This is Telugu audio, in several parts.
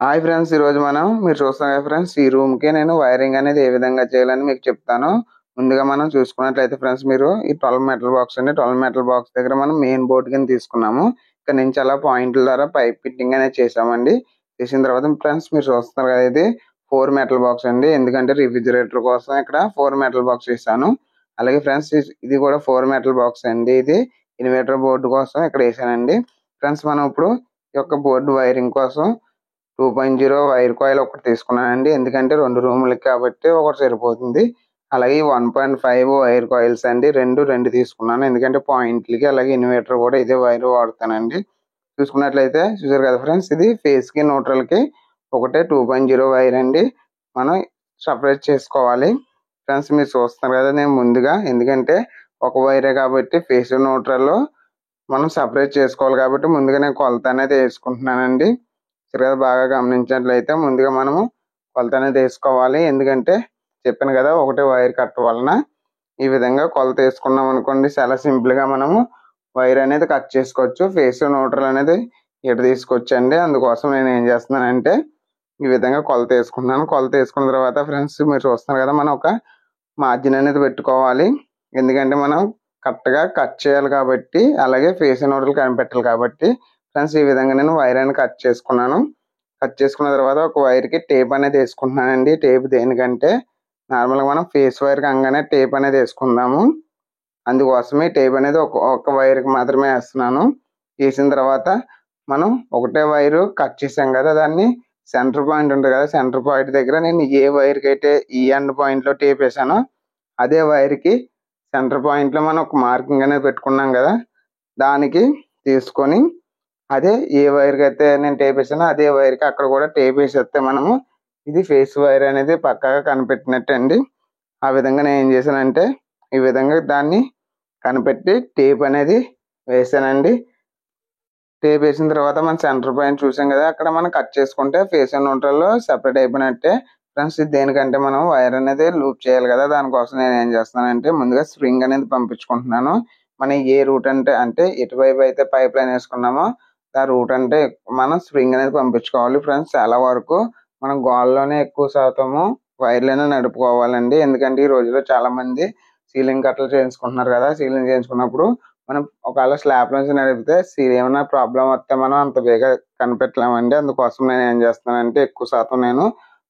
హాయ్ ఫ్రెండ్స్, ఈరోజు మీరు చూస్తున్నారు కదా ఫ్రెండ్స్, ఈ రూమ్కి నేను వైరింగ్ అనేది ఏ విధంగా చేయాలని మీకు చెప్తాను. ముందుగా మనం చూసుకున్నట్లయితే ఫ్రెండ్స్, మీరు ఈ 12 మెటల్ బాక్స్ అండి, 12 మెటల్ బాక్స్ దగ్గర మనం మెయిన్ బోర్డ్ కింద తీసుకున్నాము. ఇక్కడ నుంచి అలా పాయింట్ల ద్వారా పైప్ ఫిట్టింగ్ అనేది చేసామండి. చేసిన తర్వాత ఫ్రెండ్స్ మీరు చూస్తున్నారు కదా, ఇది 4 మెటల్ బాక్స్ అండి. ఎందుకంటే రిఫ్రిజిరేటర్ కోసం ఇక్కడ 4 మెటల్ బాక్స్ వేసాను. అలాగే ఫ్రెండ్స్ ఇది కూడా 4 మెటల్ బాక్స్ అండి. ఇది ఇన్వర్టర్ బోర్డు కోసం ఇక్కడ వేసానండి. ఫ్రెండ్స్ మనం ఇప్పుడు ఈ యొక్క బోర్డు వైరింగ్ కోసం 2.0 వైర్ కాయిల్ ఒకటి తీసుకున్నానండి. ఎందుకంటే 2 రూములకి కాబట్టి ఒకటి సరిపోతుంది. అలాగే 1.5 వైర్ కాయిల్స్ అండి, రెండు తీసుకున్నాను. ఎందుకంటే పాయింట్లకి అలాగే ఇన్వర్టర్ కూడా ఇదే వైర్ వాడతానండి. చూసుకున్నట్లయితే చూసారు కదా ఫ్రెండ్స్, ఇది ఫేస్ కి న్యూట్రల్ కి ఒకటే 2.0 వైర్ అండి. మనం సపరేట్ చేసుకోవాలి. ఫ్రెండ్స్ మీరు చూస్తున్నారు కదా, నేను ముందుగా ఎందుకంటే ఒక వైరే కాబట్టి ఫేస్ న్యూట్రల్ మనం సపరేట్ చేసుకోవాలి కాబట్టి ముందుగా నేను కొలత అనేది వేసుకుంటున్నానండి. సరే బాగా గమనించినట్లయితే ముందుగా మనము కొలత అనేది వేసుకోవాలి. ఎందుకంటే చెప్పాను కదా, ఒకటే వైర్ కట్ వలన ఈ విధంగా కొలత వేసుకున్నాం అనుకోండి, చాలా సింపుల్ గా మనము వైర్ అనేది కట్ చేసుకోవచ్చు. ఫేస్ న్యూట్రల్ అనేది ఇటు తీసుకొచ్చండి. అందుకోసం నేను ఏం చేస్తున్నానంటే ఈ విధంగా కొలత వేసుకుంటున్నాను. కొలత వేసుకున్న తర్వాత ఫ్రెండ్స్ మీరు చూస్తున్నారు కదా, మనం ఒక మార్జిన్ అనేది పెట్టుకోవాలి. ఎందుకంటే మనం కరెక్ట్ గా కట్ చేయాలి కాబట్టి, అలాగే ఫేస్ న్యూట్రల్ కనిపెట్టాలి కాబట్టి ఫ్రెండ్స్ ఈ విధంగా నేను వైర్ అనేది కట్ చేసుకున్నాను. కట్ చేసుకున్న తర్వాత ఒక వైర్ కి టేప్ అనేది వేసుకుంటున్నానండి. టేప్ దేనికంటే నార్మల్గా మనం ఫేస్ వైర్ కంగానే టేప్ అనేది వేసుకుందాము. అందుకోసమే టేప్ అనేది ఒక వైర్ కి మాత్రమే వేస్తున్నాను. వేసిన తర్వాత మనం ఒకటే వైర్ కట్ చేసాం కదా, దాన్ని సెంటర్ పాయింట్ ఉంటుంది కదా, సెంటర్ పాయింట్ దగ్గర నేను ఏ వైర్ కి అయితే ఈ ఎండ్ పాయింట్ లో టేప్ వేసానో అదే వైర్ కి సెంటర్ పాయింట్ లో మనం ఒక మార్కింగ్ అనేది పెట్టుకున్నాం కదా, దానికి తీసుకొని అదే ఏ వైర్ కి అయితే నేను టేప్ వేసానో అదే వైర్ కి అక్కడ కూడా టేప్ వేసేస్తే మనము ఇది ఫేస్ వైర్ అనేది పక్కాగా కనిపెట్టినట్టు అండి. ఆ విధంగా నేను ఏం చేశానంటే ఈ విధంగా దాన్ని కనిపెట్టి టేప్ అనేది వేసానండి. టేప్ వేసిన తర్వాత మన సెంటర్ పాయింట్ చూసాం కదా, అక్కడ మనం కట్ చేసుకుంటే ఫేస్ అండ్ న్యూట్రల్ సెపరేట్ అయిపోయినట్టే. ఫ్రెండ్స్ దేనికంటే మనం వైర్ అనేది లూప్ చేయాలి కదా, దానికోసం నేను ఏం చేస్తున్నానంటే ముందుగా స్ప్రింగ్ అనేది పంపించుకుంటున్నాను. మనం ఏ రూట్ అంటే ఎటువైపు అయితే పైప్ లైన్ వేసుకున్నామో ఆ రూట్ అంటే మనం స్ప్రింగ్ అనేది పంపించుకోవాలి. ఫ్రెండ్స్ చాలా వరకు మనం గోల్లోనే ఎక్కువ శాతము వైర్లైనా నడుపుకోవాలండి. ఎందుకంటే ఈ రోజులో చాలా మంది సీలింగ్ కట్టలు చేయించుకుంటున్నారు కదా, సీలింగ్ చేయించుకున్నప్పుడు మనం ఒకవేళ స్లాబ్ నుంచి నడిపితే ఏమైనా ప్రాబ్లం వస్తే మనం అంత బేగా కనిపెట్టలేమండి. అందుకోసం నేను ఏం చేస్తానంటే ఎక్కువ శాతం నేను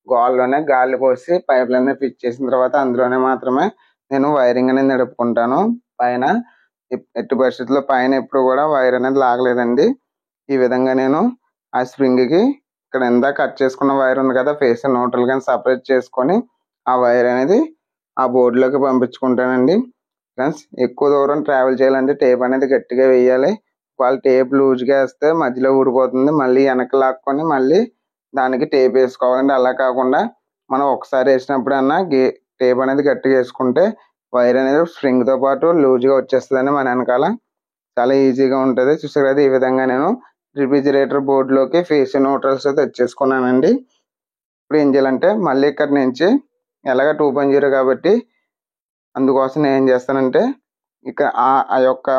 గోల్లోనే గాలి పోసి పైప్ లైన్ ఫిట్ చేసిన తర్వాత అందులోనే మాత్రమే నేను వైరింగ్ అనేది నడుపుకుంటాను. పైన ఎట్టి పరిస్థితుల్లో పైన ఎప్పుడు కూడా వైర్ అనేది లాగలేదండి. ఈ విధంగా నేను ఆ స్ప్రింగ్ కి ఇక్కడ ఇందాక కట్ చేసుకున్న వైర్ ఉంది కదా, ఫేస్ న్యూట్రల్ గా సపరేట్ చేసుకొని ఆ వైర్ అనేది ఆ బోర్డులోకి పంపించుకుంటానండి. ఫ్రెండ్స్ ఎక్కువ దూరం ట్రావెల్ చేయాలంటే టేప్ అనేది గట్టిగా వేయాలి. వాళ్ళు టేప్ లూజ్గా వేస్తే మధ్యలో ఊడిపోతుంది, మళ్ళీ వెనక్కి లాక్కొని మళ్ళీ దానికి టేప్ వేసుకోవాలండి. అలా కాకుండా మనం ఒకసారి వేసినప్పుడన్నా టేప్ అనేది గట్టిగా వేసుకుంటే వైర్ అనేది స్ప్రింగ్ తో పాటు లూజ్గా వచ్చేస్తుందండి మన వెనకాల. చాలా ఈజీగా ఉంటుంది. చూసారు కదా, ఈ విధంగా నేను రిఫ్రిజిరేటర్ బోర్డులోకి ఫేస్ న్యూట్రల్స్ తెచ్చేసుకున్నానండి. ఇప్పుడు ఏం చేయాలంటే మళ్ళీ ఇక్కడ నుంచి ఎలాగ 2.0 కాబట్టి అందుకోసం నేను ఏం చేస్తానంటే ఇక్కడ ఆ యొక్క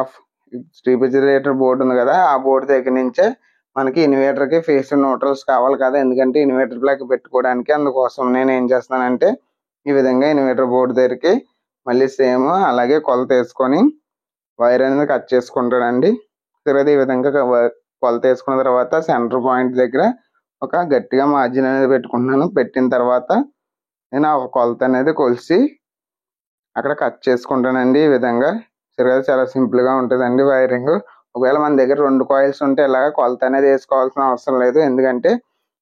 రిఫ్రిజిరేటర్ బోర్డు ఉంది కదా, ఆ బోర్డు దగ్గర నుంచే మనకి ఇన్వర్టర్ కి ఫేస్ న్యూట్రల్స్ కావాలి కదా, ఎందుకంటే ఇన్వర్టర్ ప్లగ్ పెట్టుకోవడానికి. అందుకోసం నేను ఏం చేస్తానంటే ఈ విధంగా ఇన్వర్టర్ బోర్డు దగ్గరికి మళ్ళీ సేమ్ అలాగే కొలత వేసుకొని వైర్ అనేది కట్ చేసుకుంటానండి. తర్వాత ఈ విధంగా కొలత వేసుకున్న తర్వాత సెంటర్ పాయింట్ దగ్గర ఒక గట్టిగా మార్జిన్ అనేది పెట్టుకుంటున్నాను. పెట్టిన తర్వాత నేను ఆ కొలత అనేది కొలిసి అక్కడ కట్ చేసుకుంటానండి. ఈ విధంగా చాలా సింపుల్ గా ఉంటుందండి వైరింగ్. ఒకవేళ మన దగ్గర 2 కాయిల్స్ ఉంటే ఇలాగ కొలత అనేది వేసుకోవాల్సిన అవసరం లేదు. ఎందుకంటే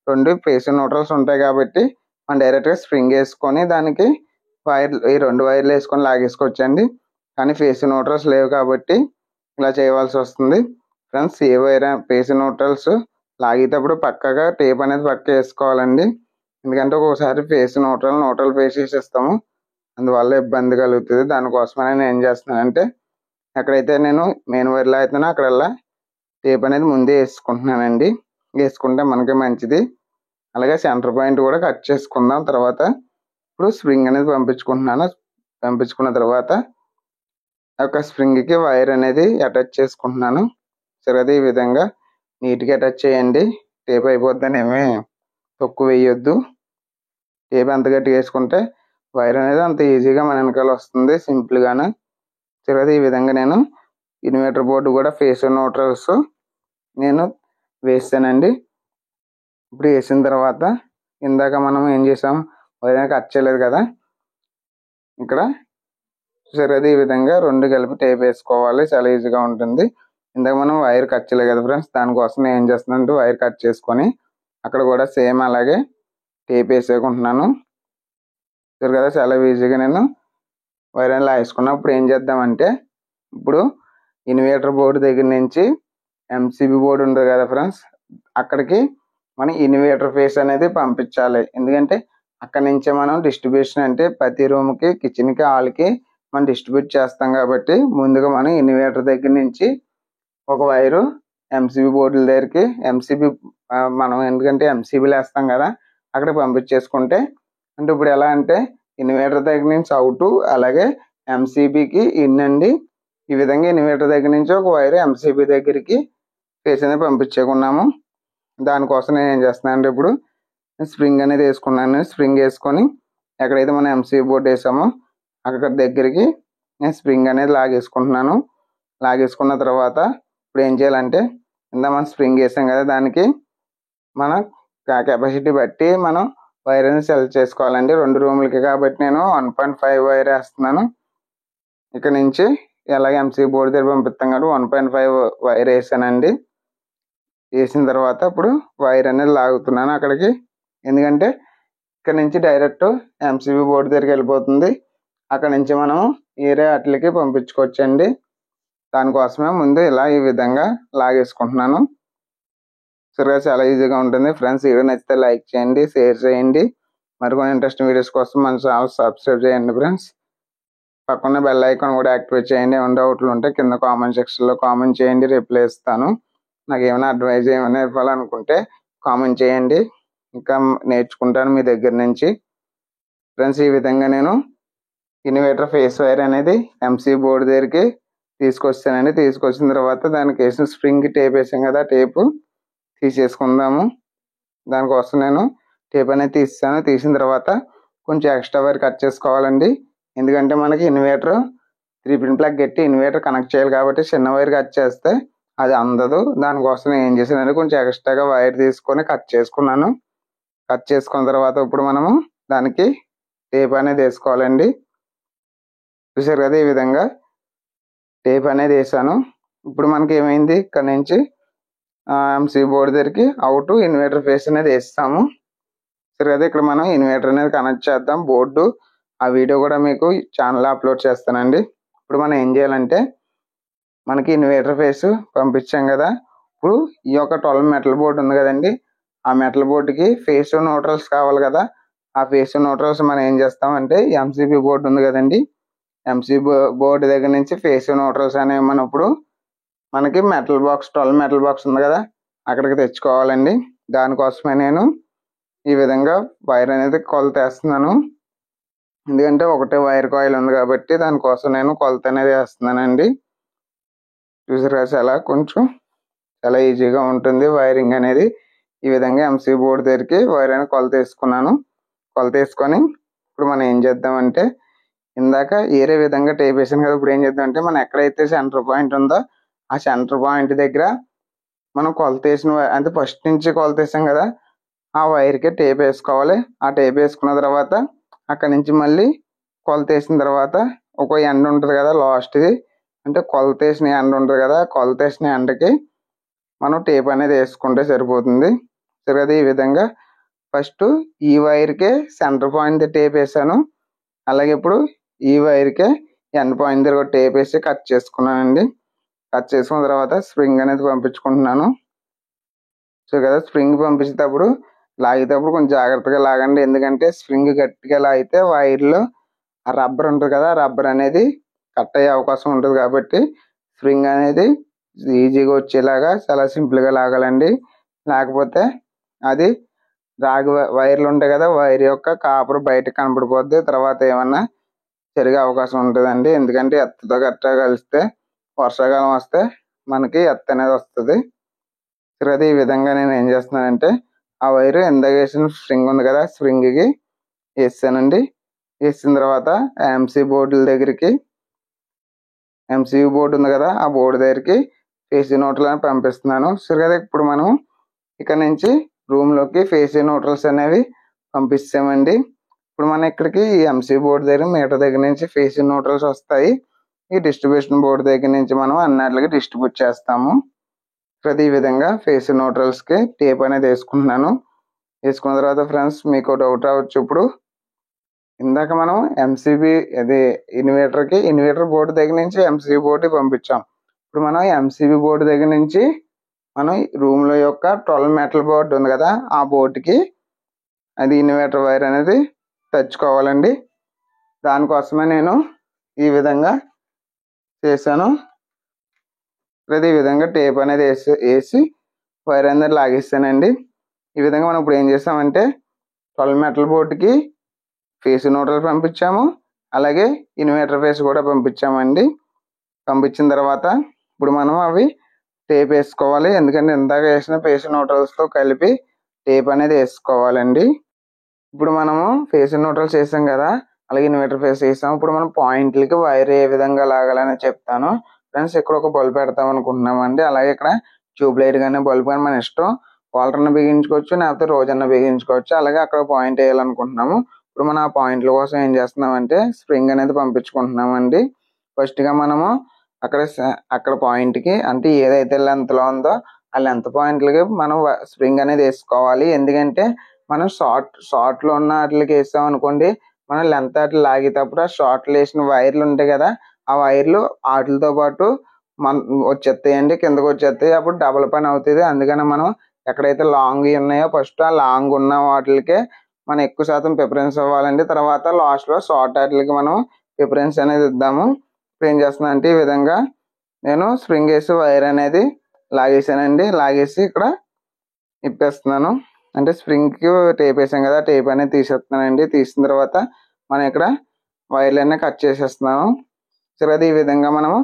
2 ఫేస్ న్యూట్రల్స్ ఉంటాయి కాబట్టి మనం డైరెక్ట్ గా స్ప్రింగ్ వేసుకొని దానికి ఈ 2 వైర్లు వేసుకొని లాగేసుకోవచ్చండి. కానీ ఫేస్ న్యూట్రల్స్ లేవు కాబట్టి ఇలా చేయవలసి వస్తుంది. ఫ్రెండ్స్ ఏ వైర్ ఫేస్ న్యూట్రల్స్ లాగేటప్పుడు పక్కగా టేప్ అనేది పక్క వేసుకోవాలండి. ఎందుకంటే ఒక్కొక్కసారి ఫేస్ న్యూట్రల్ ఫేస్ వేసేస్తాము, అందువల్ల ఇబ్బంది కలుగుతుంది. దానికోసమే నేను ఏం చేస్తున్నానంటే ఎక్కడైతే నేను మెయిన్ వైర్లో అవుతానో అక్కడల్లా టేప్ అనేది ముందే వేసుకుంటున్నానండి. వేసుకుంటే మనకి మంచిది. అలాగే సెంటర్ పాయింట్ కూడా కట్ చేసుకుందాం. తర్వాత ఇప్పుడు స్ప్రింగ్ అనేది పంపించుకుంటున్నాను. పంపించుకున్న తర్వాత ఒక స్ప్రింగ్ కి వైర్ అనేది అటాచ్ చేసుకుంటున్నాను. సరే ఈ విధంగా నీట్గా అటాచ్ చేయండి, టేప్ అయిపోద్దని ఏమీ తక్కువ వేయొద్దు. టేప్ ఎంత గట్టిగా వేసుకుంటే వైర్ అనేది అంత ఈజీగా మన వెనకాల వస్తుంది సింపుల్గాను. తర్వాత ఈ విధంగా నేను ఇన్వర్టర్ బోర్డు కూడా ఫేస్ న్యూట్రల్స్ నేను వేసానండి. ఇప్పుడు వేసిన తర్వాత ఇందాక మనం ఏం చేసాం, వైర్ కట్ చేయలేదు కదా, ఇక్కడ చూసారు కదా, ఈ విధంగా రెండు కలిపి టేప్ వేసుకోవాలి. చాలా ఈజీగా ఉంటుంది. ఇందాక మనం వైర్ కట్ చేయలేదు కదా ఫ్రెండ్స్, దానికోసం నేను ఏం చేస్తున్నానంటే వైర్ కట్ చేసుకొని అక్కడ కూడా సేమ్ అలాగే టేప్ వేసేసుకుంటున్నాను. చూసారు కదా, చాలా ఈజీగా నేను వైర్ అనేది లాగేసుకున్నాను. ఇప్పుడు ఏం చేద్దామంటే, ఇప్పుడు ఇన్వర్టర్ బోర్డు దగ్గర నుంచి ఎంసీబీ బోర్డు ఉంటుంది కదా ఫ్రెండ్స్, అక్కడికి మనం ఇన్వర్టర్ ఫేస్ అనేది పంపించాలి. ఎందుకంటే అక్కడ నుంచే మనం డిస్ట్రిబ్యూషన్ అంటే ప్రతి రూమ్కి, కిచెన్కి, హాల్కి మనం డిస్ట్రిబ్యూట్ చేస్తాం. కాబట్టి ముందుగా మనం ఇన్వర్టర్ దగ్గర నుంచి ఒక వైరు ఎంసీబీ బోర్డుల దగ్గరికి, ఎంసీబీ మనం ఎందుకంటే ఎంసీబీలు వేస్తాం కదా, అక్కడ పంపించేసుకుంటే, అంటే ఇప్పుడు ఎలా అంటే ఇన్వర్టర్ దగ్గర నుంచి అవుట్, అలాగే ఎంసీబీకి ఇన్ అండి. ఈ విధంగా ఇన్వర్టర్ దగ్గర నుంచి ఒక వైర్ ఎంసీబీ దగ్గరికి ఫేస్ అనేది పంపించేకున్నాము. దానికోసం నేను ఏం చేస్తున్నాను అంటే, ఇప్పుడు స్ప్రింగ్ అనేది వేసుకున్నాను. స్ప్రింగ్ వేసుకొని ఎక్కడైతే మనం ఎంసీబీ బోర్డు వేసామో అక్కడ దగ్గరికి నేను స్ప్రింగ్ అనేది లాగేసుకుంటున్నాను. లాగేసుకున్న తర్వాత ఇప్పుడు ఏం చేయాలంటే, ఇందా మనం స్ప్రింగ్ వేసాం కదా, దానికి మన కెపాసిటీ బట్టి మనం వైర్ అనేది సెలెక్ట్ చేసుకోవాలండి. 2 రూములకి కాబట్టి నేను 1.5 వైర్ వేస్తున్నాను. ఇక్కడ నుంచి ఎలాగ ఎంసీబీ బోర్డు దగ్గర పంపిస్తాం కాబట్టి 1.5 వైర్ వేసానండి. వేసిన తర్వాత ఇప్పుడు వైర్ అనేది లాగుతున్నాను అక్కడికి. ఎందుకంటే ఇక్కడ నుంచి డైరెక్ట్ ఎంసీబీ బోర్డు దగ్గరికి వెళ్ళిపోతుంది. అక్కడ నుంచి మనం వేరే వాటికి పంపించుకోవచ్చండి. దానికోసమే ముందు ఇలా ఈ విధంగా లాగేసుకుంటున్నాను. సరిగా చాలా ఈజీగా ఉంటుంది ఫ్రెండ్స్. వీడియో నచ్చితే లైక్ చేయండి, షేర్ చేయండి. మరికొన్ని ఇంట్రెస్టింగ్ వీడియోస్ కోసం మన ఛానల్ సబ్స్క్రైబ్ చేయండి ఫ్రెండ్స్. పక్కన బెల్ ఐకాన్ కూడా యాక్టివేట్ చేయండి. ఏమైనా డౌట్లు ఉంటే కింద కామెంట్ సెక్షన్లో కామెంట్ చేయండి, రిప్లై ఇస్తాను. నాకు ఏమైనా అడ్వైజ్ ఏమైనా ఇవ్వాలనుకుంటే కామెంట్ చేయండి, ఇంకా నేర్చుకుంటాను మీ దగ్గర నుంచి ఫ్రెండ్స్. ఈ విధంగా నేను ఇన్వర్టర్ ఫేస్ వైర్ అనేది ఎంసీబీ బోర్డు దగ్గరికి తీసుకొస్తానండి. తీసుకొచ్చిన తర్వాత దానికి వేసిన స్ప్రింగ్ టేప్ వేసాం కదా, టేపు తీసేసుకుందాము. దానికోసం నేను టేప్ అనేది తీసాను. తీసిన తర్వాత కొంచెం ఎక్స్ట్రా వైర్ కట్ చేసుకోవాలండి. ఎందుకంటే మనకి ఇన్వర్టర్ 3 పిన్ ప్లగ్ పెట్టి ఇన్వర్టర్ కనెక్ట్ చేయాలి కాబట్టి చిన్న వైర్ కట్ చేస్తే అది అందదు. దానికోసం నేను ఏం చేశానంటే కొంచెం ఎక్స్ట్రాగా వైర్ తీసుకొని కట్ చేసుకున్నాను. కట్ చేసుకున్న తర్వాత ఇప్పుడు మనము దానికి టేప్ అనేది వేసుకోవాలండి. చూసారు కదా, ఈ విధంగా టేప్ అనేది వేసాను. ఇప్పుడు మనకి ఏమైంది, ఇక్కడ నుంచి ఎంసీబీ బోర్డు దగ్గరికి అవుట్ ఇన్వర్టర్ ఫేస్ అనేది వేస్తాము. సరే కదా, ఇక్కడ మనం ఇన్వర్టర్ అనేది కనెక్ట్ చేద్దాం బోర్డు. ఆ వీడియో కూడా మీకు ఛానల్లో అప్లోడ్ చేస్తానండి. ఇప్పుడు మనం ఏం చేయాలంటే, మనకి ఇన్వర్టర్ ఫేస్ పంపించాం కదా, ఇప్పుడు ఈ యొక్క 12 మెటల్ బోర్డు ఉంది కదండి, ఆ మెటల్ బోర్డుకి ఫేస్ న్యూట్రల్స్ కావాలి కదా. ఆ ఫేస్ న్యూట్రల్స్ మనం ఏం చేస్తామంటే ఎంసీబీ బోర్డు ఉంది కదండి, ఎంసీబీ బోర్డు దగ్గర నుంచి ఫేస్ న్యూట్రల్స్ అనేవి మనం ఇప్పుడు మనకి మెటల్ బాక్స్ 12 మెటల్ బాక్స్ ఉంది కదా, అక్కడికి తెచ్చుకోవాలండి. దానికోసమే నేను ఈ విధంగా వైర్ అనేది కొలత వేస్తున్నాను. ఎందుకంటే ఒకటే వైర్ కాయిల్ ఉంది కాబట్టి దానికోసం నేను కొలత అనేది వేస్తున్నానండి. చూసారు కదా, చాలా ఈజీగా ఉంటుంది వైరింగ్ అనేది. ఈ విధంగా ఎంసీబీ బోర్డు దగ్గరికి వైర్ అనేది కొలత వేసుకున్నాను. కొలత వేసుకొని ఇప్పుడు మనం ఏం చేద్దామంటే, ఇందాక వేరే విధంగా టేప్ వేసాను కదా, ఇప్పుడు ఏం చేద్దామంటే మనం ఎక్కడైతే సెంటర్ పాయింట్ ఉందో ఆ సెంటర్ పాయింట్ దగ్గర మనం కొలత వేసిన అంటే ఫస్ట్ నుంచి కొలత వేసాం కదా, ఆ వైర్కి టేప్ వేసుకోవాలి. ఆ టేప్ వేసుకున్న తర్వాత అక్కడ నుంచి మళ్ళీ కొలత వేసిన తర్వాత ఒక ఎండ్ ఉంటుంది కదా లాస్ట్ది, అంటే కొలత వేసిన ఎండ్ ఉంటుంది కదా, కొలత వేసిన ఎండకి మనం టేప్ అనేది వేసుకుంటే సరిపోతుంది. సరే కదా, ఈ విధంగా ఫస్ట్ ఈ వైర్కే సెంటర్ పాయింట్ టేప్ వేసాను. అలాగే ఇప్పుడు ఈ వైర్కే ఎండ్ పాయింట్ దగ్గర టేప్ వేసి కట్ చేసుకున్నానండి. కట్ చేసుకున్న తర్వాత స్ప్రింగ్ అనేది పంపించుకుంటున్నాను. సో కదా, స్ప్రింగ్ పంపించేటప్పుడు లాగేటప్పుడు కొంచెం జాగ్రత్తగా లాగండి. ఎందుకంటే స్ప్రింగ్ గట్టిగా లాగితే వైర్లో ఆ రబ్బర్ ఉంటుంది కదా, రబ్బర్ అనేది కట్ అయ్యే అవకాశం ఉంటుంది. కాబట్టి స్ప్రింగ్ అనేది ఈజీగా వచ్చేలాగా చాలా సింపుల్గా లాగాలండి. లేకపోతే అది రాగి వైర్లు ఉంటాయి కదా, వైర్ యొక్క కాపర్ బయటకు కనపడిపోద్ది, తర్వాత ఏమన్నా జరిగే అవకాశం ఉంటుందండి. ఎందుకంటే ఎత్తతో గట్టిగా కలిస్తే వర్షాకాలం వస్తే మనకి ఎత్త అనేది వస్తుంది. సరే, ఈ విధంగా నేను ఏం చేస్తున్నానంటే ఆ వైర్ ఇందాక వేసిన స్ప్రింగ్ ఉంది కదా, స్ప్రింగ్కి వేసానండి. వేసిన తర్వాత ఎంసీ బోర్డుల దగ్గరికి, ఎంసీయూ బోర్డు ఉంది కదా, ఆ బోర్డు దగ్గరికి ఫేసీ న్యూట్రల్ పంపిస్తున్నాను. సరే కదా, ఇప్పుడు మనం ఇక్కడ నుంచి రూమ్లోకి ఫేసీ న్యూట్రల్స్ అనేవి పంపిస్తామండి. ఇప్పుడు మనం ఇక్కడికి ఈ ఎంసీ బోర్డు దగ్గర మీటర్ దగ్గర నుంచి ఫేసీ న్యూట్రల్స్ వస్తాయి. ఈ డిస్ట్రిబ్యూషన్ బోర్డు దగ్గర నుంచి మనం అన్నిటికి డిస్ట్రిబ్యూట్ చేస్తాము. ఈ విధంగా ఫేసీ న్యూట్రల్స్కి టేప్ అనేది వేసుకుంటున్నాను. వేసుకున్న తర్వాత ఫ్రెండ్స్ మీకు డౌట్ రావచ్చు, ఇప్పుడు ఇందాక మనం ఎంసీబీ ఇన్వర్టర్ బోర్డు దగ్గర నుంచి ఎంసీబీ బోర్డు పంపించాం. ఇప్పుడు మనం ఎంసీబీ బోర్డు దగ్గర నుంచి మనం రూమ్లో యొక్క 12 మెటల్ బోర్డు ఉంది కదా, ఆ బోర్డుకి అది ఇన్వర్టర్ వైర్ అనేది తెచ్చుకోవాలండి. దానికోసమే నేను ఈ విధంగా చేశాను. ఈ విధంగా టేప్ అనేది వేసి వైర్ అనేది లాగేస్తానండి. ఈ విధంగా మనం ఇప్పుడు ఏం చేస్తామంటే 12 మెటల్ బోర్డుకి ఫేస్ న్యూట్రల్ పంపించాము, అలాగే ఇన్వర్టర్ ఫేస్ కూడా పంపించామండి. పంపించిన తర్వాత ఇప్పుడు మనం అవి టేప్ వేసుకోవాలి. ఎందుకంటే ఇందాక వేసిన ఫేస్ న్యూట్రల్స్తో కలిపి టేప్ అనేది వేసుకోవాలండి. ఇప్పుడు మనము ఫేస్ న్యూట్రల్స్ వేసాం కదా, అలాగే ఇన్వర్టర్ ఫేస్ వేసాం. ఇప్పుడు మనం పాయింట్లకి వైర్ ఏ విధంగా లాగాలని చెప్తాను ఫ్రెండ్స్. ఇక్కడ ఒక బల్బ్ పెడతాం అనుకుంటున్నామండి. అలాగే ఇక్కడ ట్యూబ్ లైట్ కానీ బల్బ్ కానీ మన ఇష్టం, వాల్టర్ని బిగించుకోవచ్చు, లేకపోతే రోజన్న బిగించుకోవచ్చు. అలాగే అక్కడ పాయింట్ వేయాలనుకుంటున్నాము. ఇప్పుడు మనం ఆ పాయింట్ల కోసం ఏం చేస్తున్నామంటే స్ప్రింగ్ అనేది పంపించుకుంటున్నామండి. ఫస్ట్గా మనము అక్కడ పాయింట్కి, అంటే ఏదైతే లెంత్లో ఉందో ఆ లెంత్ పాయింట్లకి మనం స్ప్రింగ్ అనేది వేసుకోవాలి. ఎందుకంటే మనం షార్ట్లో ఉన్న వాటికి వేసాం అనుకోండి, మనం లెంత్ అట్లా లాగేటప్పుడు ఆ షార్ట్లో వేసిన వైర్లు ఉంటాయి కదా, ఆ వైర్లు వాటితో పాటు వచ్చేస్తాయండి, కిందకు వచ్చేస్తాయి. అప్పుడు డబుల్ పని అవుతుంది. అందుకని మనం ఎక్కడైతే లాంగ్ ఉన్నాయో ఫస్ట్ ఆ లాంగ్ ఉన్న వాటికే మనం ఎక్కువ శాతం ప్రిఫరెన్స్ ఇవ్వాలండి. తర్వాత లాస్ట్లో షార్ట్ వాటికి మనం ప్రిఫరెన్స్ అనేది ఇద్దాము. ఇప్పుడు ఏం చేస్తున్నా అంటే ఈ విధంగా నేను స్ప్రింగ్ వేసి వైర్ అనేది లాగేసానండి. లాగేసి ఇక్కడ ఇప్పేస్తున్నాను. అంటే స్ప్రింగ్కి టేప్ వేసాం కదా, టేప్ అనేది తీసేస్తున్నానండి. తీసిన తర్వాత మనం ఇక్కడ వైర్లన్నీ కట్ చేసేస్తున్నాము. సరే, ఈ విధంగా మనము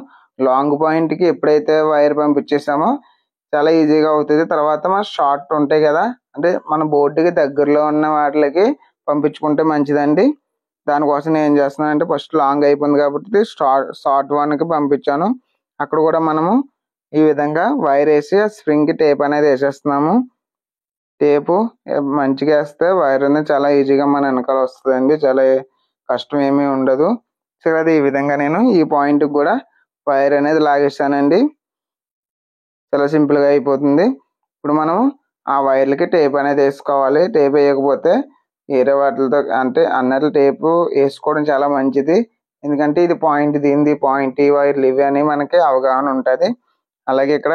లాంగ్ పాయింట్కి ఎప్పుడైతే వైర్ పంపించేసామో చాలా ఈజీగా అవుతుంది. తర్వాత మన షార్ట్ ఉంటాయి కదా, అంటే మన బోర్డుకి దగ్గరలో ఉన్న వాటికి పంపించుకుంటే మంచిదండి. దానికోసం నేను ఏం చేస్తున్నాను అంటే ఫస్ట్ లాంగ్ అయిపోయింది కాబట్టి షార్ట్ వన్కి పంపించాను. అక్కడ కూడా మనము ఈ విధంగా వైర్ వేసి స్ప్రింగ్కి టేప్ అనేది వేసేస్తున్నాము. టేపు మంచిగా వేస్తే వైర్ అనేది చాలా ఈజీగా మన వెనకాల వస్తుందండి. చాలా కష్టం ఏమీ ఉండదు. సరే, ఈ విధంగా నేను ఈ పాయింట్కి కూడా వైర్ అనేది లాగేస్తానండి. చాలా సింపుల్గా అయిపోతుంది. ఇప్పుడు మనం ఆ వైర్లకి టేప్ అనేది వేసుకోవాలి. టేప్ వేయకపోతే వేరే వాటితో, అంటే అన్నట్లు టేపు వేసుకోవడం చాలా మంచిది. ఎందుకంటే ఇది పాయింట్, దీనిది పాయింట్, ఈ వైర్లు ఇవి అని మనకి అవగాహన ఉంటుంది. అలాగే ఇక్కడ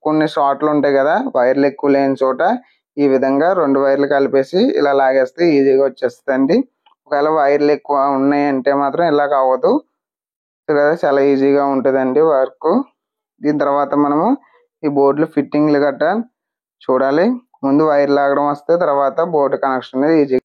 కొన్ని షార్ట్లు ఉంటాయి కదా, వైర్లు ఎక్కువ లేని చోట ఈ విధంగా 2 వైర్లు కలిపేసి ఇలా లాగేస్తే ఈజీగా వచ్చేస్తుంది. ఒకవేళ వైర్లు ఎక్కువ ఉన్నాయంటే మాత్రం ఇలా అవ్వదు. చాలా ఈజీగా ఉంటుందండి వర్క్. దీని తర్వాత మనము ఈ బోర్డులు ఫిట్టింగ్లు గట్రా చూడాలి. ముందు వైర్ లాగడం వస్తే తర్వాత బోర్డు కనెక్షన్ అనేది ఈజీ.